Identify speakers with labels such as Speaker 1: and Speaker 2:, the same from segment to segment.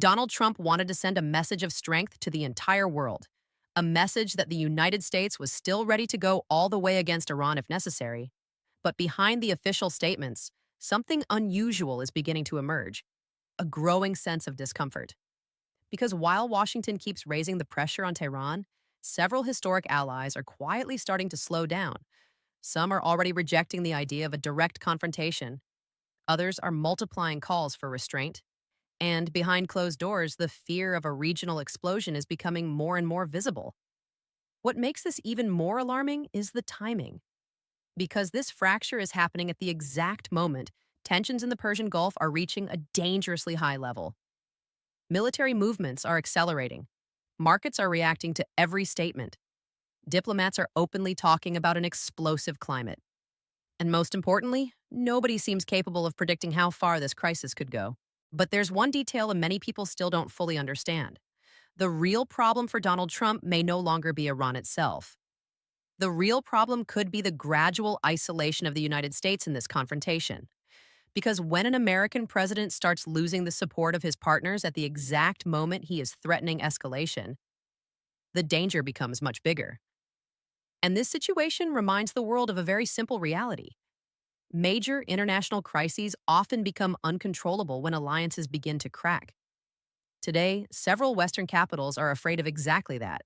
Speaker 1: Donald Trump wanted to send a message of strength to the entire world, a message that the United States was still ready to go all the way against Iran if necessary. But behind the official statements, something unusual is beginning to emerge, a growing sense of discomfort. Because while Washington keeps raising the pressure on Tehran, several historic allies are quietly starting to slow down. Some are already rejecting the idea of a direct confrontation. Others are multiplying calls for restraint. And behind closed doors, the fear of a regional explosion is becoming more and more visible. What makes this even more alarming is the timing. Because this fracture is happening at the exact moment tensions in the Persian Gulf are reaching a dangerously high level. Military movements are accelerating. Markets are reacting to every statement. Diplomats are openly talking about an explosive climate. And most importantly, nobody seems capable of predicting how far this crisis could go. But there's one detail many people still don't fully understand. The real problem for Donald Trump may no longer be Iran itself. The real problem could be the gradual isolation of the United States in this confrontation. Because when an American president starts losing the support of his partners at the exact moment he is threatening escalation, the danger becomes much bigger. And this situation reminds the world of a very simple reality. Major international crises often become uncontrollable when alliances begin to crack. Today, several Western capitals are afraid of exactly that: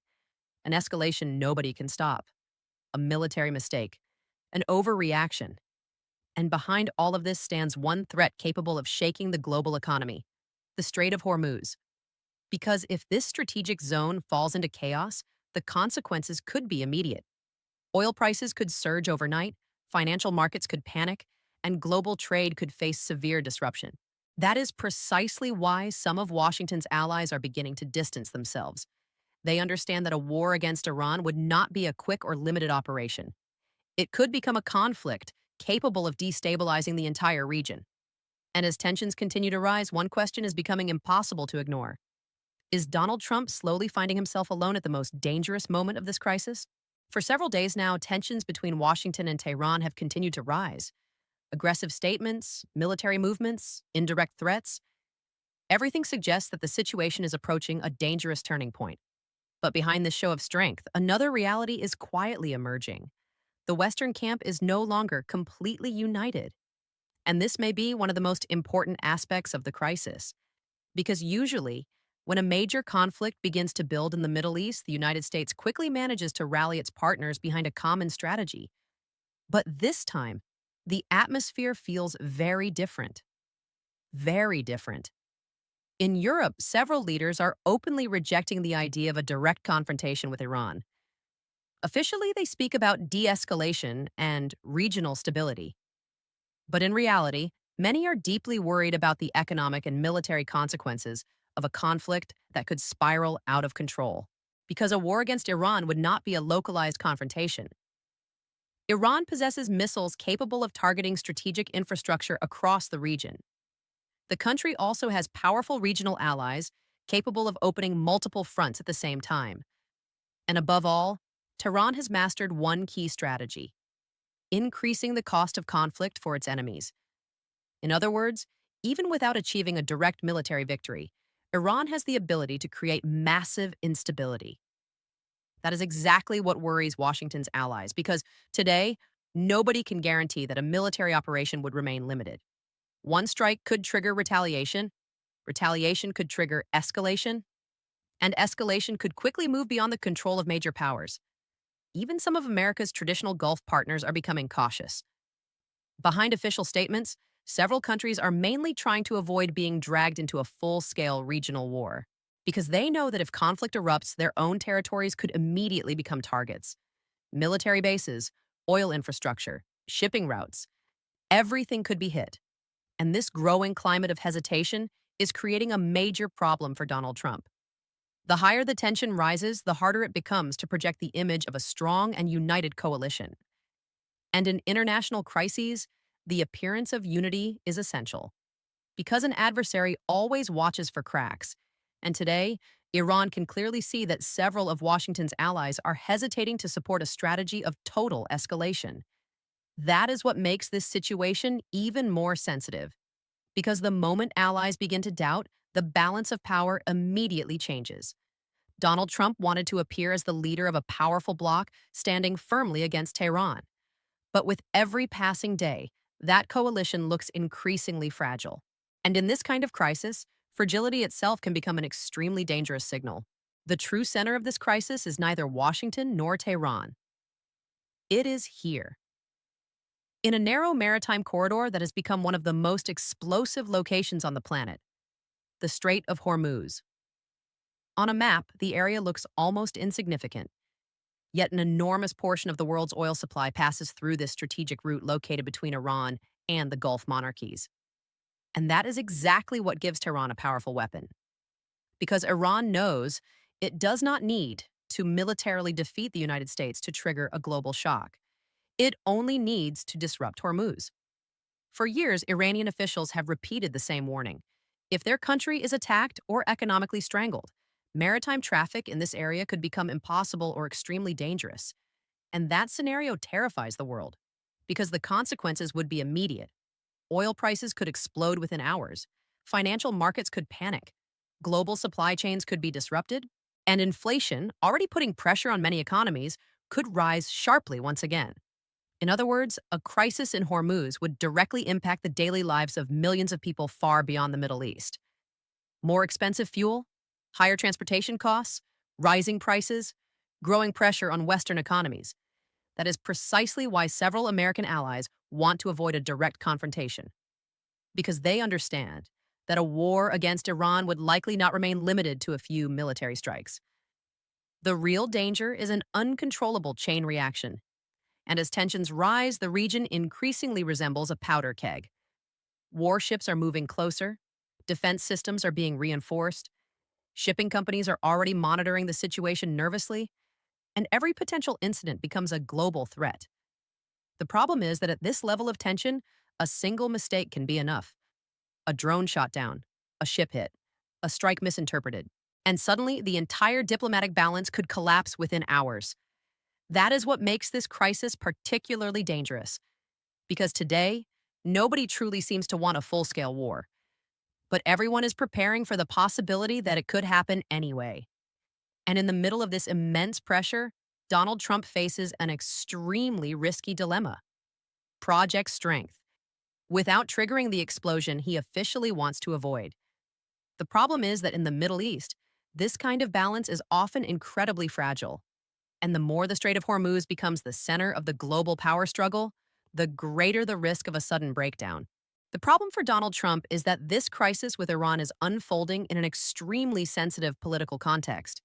Speaker 1: an escalation nobody can stop, a military mistake, an overreaction. And behind all of this stands one threat capable of shaking the global economy: the Strait of Hormuz. Because if this strategic zone falls into chaos, the consequences could be immediate. Oil prices could surge overnight, financial markets could panic, and global trade could face severe disruption. That is precisely why some of Washington's allies are beginning to distance themselves. They understand that a war against Iran would not be a quick or limited operation. It could become a conflict capable of destabilizing the entire region. And as tensions continue to rise, one question is becoming impossible to ignore. Is Donald Trump slowly finding himself alone at the most dangerous moment of this crisis? For several days now, tensions between Washington and Tehran have continued to rise. Aggressive statements, military movements, indirect threats. Everything suggests that the situation is approaching a dangerous turning point. But behind this show of strength, another reality is quietly emerging. The Western camp is no longer completely united. And this may be one of the most important aspects of the crisis. Because usually, when a major conflict begins to build in the Middle East, the United States quickly manages to rally its partners behind a common strategy. But this time, the atmosphere feels very different. Very different. In Europe, several leaders are openly rejecting the idea of a direct confrontation with Iran. Officially, they speak about de-escalation and regional stability. But in reality, many are deeply worried about the economic and military consequences of a conflict that could spiral out of control. Because a war against Iran would not be a localized confrontation. Iran possesses missiles capable of targeting strategic infrastructure across the region. The country also has powerful regional allies capable of opening multiple fronts at the same time. And above all, Tehran has mastered one key strategy: increasing the cost of conflict for its enemies. In other words, even without achieving a direct military victory, Iran has the ability to create massive instability. That is exactly what worries Washington's allies, because today, nobody can guarantee that a military operation would remain limited. One strike could trigger retaliation, retaliation could trigger escalation, and escalation could quickly move beyond the control of major powers. Even some of America's traditional Gulf partners are becoming cautious. Behind official statements, several countries are mainly trying to avoid being dragged into a full-scale regional war, because they know that if conflict erupts, their own territories could immediately become targets. Military bases, oil infrastructure, shipping routes, everything could be hit. And this growing climate of hesitation is creating a major problem for Donald Trump. The higher the tension rises, the harder it becomes to project the image of a strong and united coalition. And in international crises, the appearance of unity is essential. Because an adversary always watches for cracks, and today, Iran can clearly see that several of Washington's allies are hesitating to support a strategy of total escalation. That is what makes this situation even more sensitive. Because the moment allies begin to doubt, the balance of power immediately changes. Donald Trump wanted to appear as the leader of a powerful bloc standing firmly against Tehran. But with every passing day, that coalition looks increasingly fragile. And in this kind of crisis, fragility itself can become an extremely dangerous signal. The true center of this crisis is neither Washington nor Tehran. It is here. In a narrow maritime corridor that has become one of the most explosive locations on the planet, the Strait of Hormuz. On a map, the area looks almost insignificant, yet an enormous portion of the world's oil supply passes through this strategic route located between Iran and the Gulf monarchies. And that is exactly what gives Tehran a powerful weapon. Because Iran knows it does not need to militarily defeat the United States to trigger a global shock. It only needs to disrupt Hormuz. For years, Iranian officials have repeated the same warning. If their country is attacked or economically strangled, maritime traffic in this area could become impossible or extremely dangerous. And that scenario terrifies the world, because the consequences would be immediate. Oil prices could explode within hours, financial markets could panic, global supply chains could be disrupted, and inflation, already putting pressure on many economies, could rise sharply once again. In other words, a crisis in Hormuz would directly impact the daily lives of millions of people far beyond the Middle East. More expensive fuel, higher transportation costs, rising prices, growing pressure on Western economies. That is precisely why several American allies want to avoid a direct confrontation. Because they understand that a war against Iran would likely not remain limited to a few military strikes. The real danger is an uncontrollable chain reaction. And as tensions rise, the region increasingly resembles a powder keg. Warships are moving closer, defense systems are being reinforced, shipping companies are already monitoring the situation nervously, and every potential incident becomes a global threat. The problem is that at this level of tension, a single mistake can be enough. A drone shot down, a ship hit, a strike misinterpreted, and suddenly the entire diplomatic balance could collapse within hours. That is what makes this crisis particularly dangerous. Because today, nobody truly seems to want a full-scale war. But everyone is preparing for the possibility that it could happen anyway. And in the middle of this immense pressure, Donald Trump faces an extremely risky dilemma. Project Strength. Without triggering the explosion he officially wants to avoid. The problem is that in the Middle East, this kind of balance is often incredibly fragile. And the more the Strait of Hormuz becomes the center of the global power struggle, the greater the risk of a sudden breakdown. The problem for Donald Trump is that this crisis with Iran is unfolding in an extremely sensitive political context.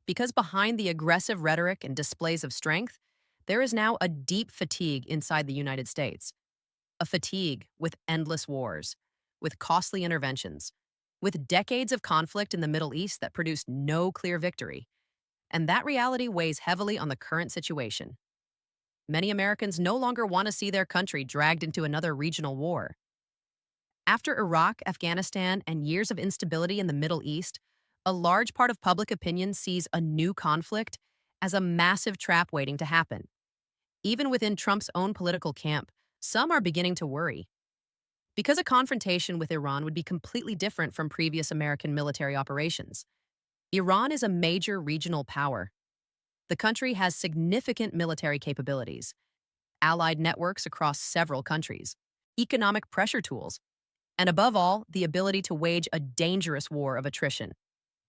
Speaker 1: Because behind the aggressive rhetoric and displays of strength, there is now a deep fatigue inside the United States. A fatigue with endless wars, with costly interventions, with decades of conflict in the Middle East that produced no clear victory. And that reality weighs heavily on the current situation. Many Americans no longer want to see their country dragged into another regional war. After Iraq, Afghanistan, and years of instability in the Middle East, a large part of public opinion sees a new conflict as a massive trap waiting to happen. Even within Trump's own political camp, some are beginning to worry. Because a confrontation with Iran would be completely different from previous American military operations. Iran is a major regional power. The country has significant military capabilities, allied networks across several countries, economic pressure tools, and above all, the ability to wage a dangerous war of attrition.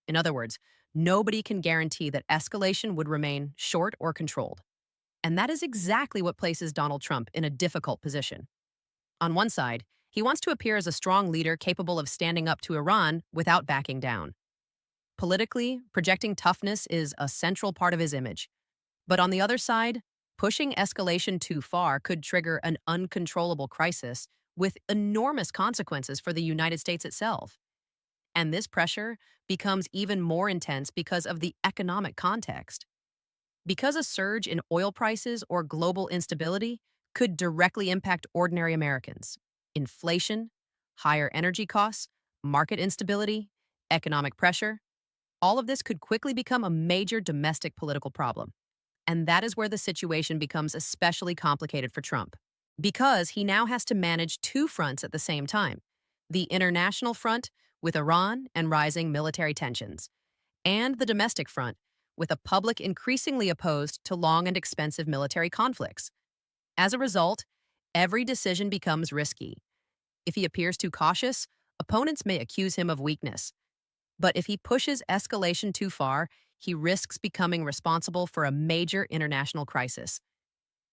Speaker 1: In other words, nobody can guarantee that escalation would remain short or controlled. And that is exactly what places Donald Trump in a difficult position. On one side, he wants to appear as a strong leader capable of standing up to Iran without backing down. Politically, projecting toughness is a central part of his image. But on the other side, pushing escalation too far could trigger an uncontrollable crisis with enormous consequences for the United States itself. And this pressure becomes even more intense because of the economic context. Because a surge in oil prices or global instability could directly impact ordinary Americans. Inflation, higher energy costs, market instability, economic pressure, all of this could quickly become a major domestic political problem. And that is where the situation becomes especially complicated for Trump. Because he now has to manage two fronts at the same time. The international front, with Iran and rising military tensions, and the domestic front, with a public increasingly opposed to long and expensive military conflicts. As a result, every decision becomes risky. If he appears too cautious, opponents may accuse him of weakness. But if he pushes escalation too far, he risks becoming responsible for a major international crisis.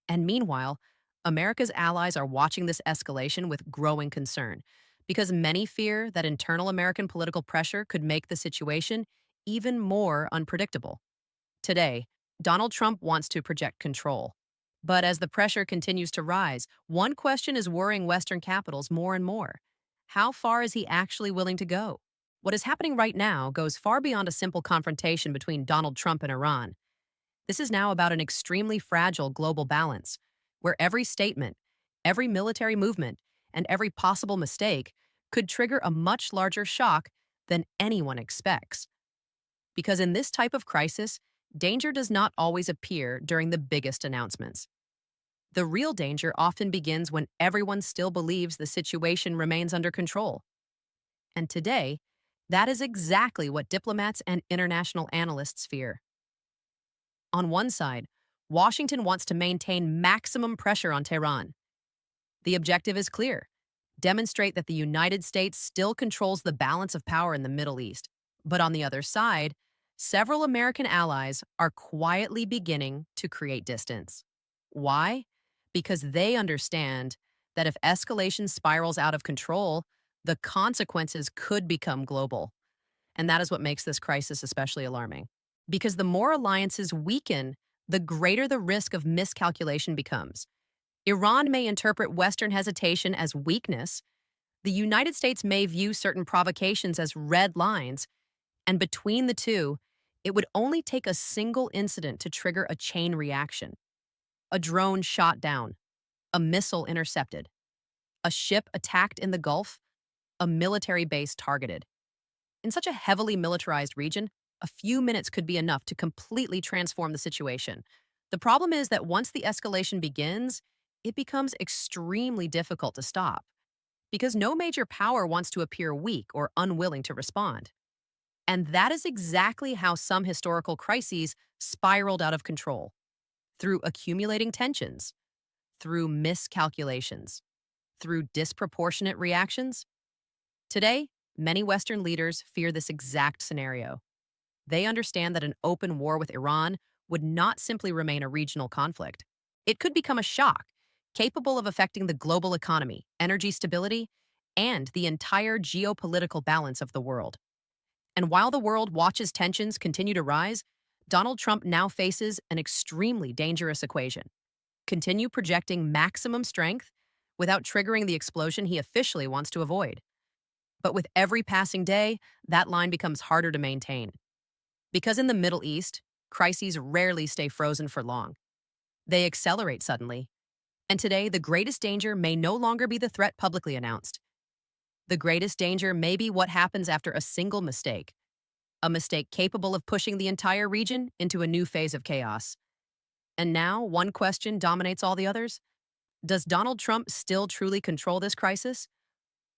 Speaker 1: And meanwhile, America's allies are watching this escalation with growing concern because many fear that internal American political pressure could make the situation even more unpredictable. Today, Donald Trump wants to project control. But as the pressure continues to rise, one question is worrying Western capitals more and more. How far is he actually willing to go? What is happening right now goes far beyond a simple confrontation between Donald Trump and Iran. This is now about an extremely fragile global balance, where every statement, every military movement, and every possible mistake could trigger a much larger shock than anyone expects. Because in this type of crisis, danger does not always appear during the biggest announcements. The real danger often begins when everyone still believes the situation remains under control. And today, that is exactly what diplomats and international analysts fear. On one side, Washington wants to maintain maximum pressure on Tehran. The objective is clear: demonstrate that the United States still controls the balance of power in the Middle East. But on the other side, several American allies are quietly beginning to create distance. Why? Because they understand that if escalation spirals out of control, the consequences could become global. And that is what makes this crisis especially alarming. Because the more alliances weaken, the greater the risk of miscalculation becomes. Iran may interpret Western hesitation as weakness. The United States may view certain provocations as red lines. And between the two, it would only take a single incident to trigger a chain reaction. A drone shot down, a missile intercepted, a ship attacked in the Gulf, a military base targeted. In such a heavily militarized region, a few minutes could be enough to completely transform the situation. The problem is that once the escalation begins, it becomes extremely difficult to stop, because no major power wants to appear weak or unwilling to respond. And that is exactly how some historical crises spiraled out of control: through accumulating tensions, through miscalculations, through disproportionate reactions. Today, many Western leaders fear this exact scenario. They understand that an open war with Iran would not simply remain a regional conflict. It could become a shock, capable of affecting the global economy, energy stability, and the entire geopolitical balance of the world. And while the world watches tensions continue to rise, Donald Trump now faces an extremely dangerous equation: continue projecting maximum strength without triggering the explosion he officially wants to avoid. But with every passing day, that line becomes harder to maintain. Because in the Middle East, crises rarely stay frozen for long. They accelerate suddenly. And today, the greatest danger may no longer be the threat publicly announced. The greatest danger may be what happens after a single mistake, a mistake capable of pushing the entire region into a new phase of chaos. And now, one question dominates all the others. Does Donald Trump still truly control this crisis?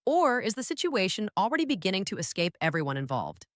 Speaker 1: Or is the situation already beginning to escape everyone involved?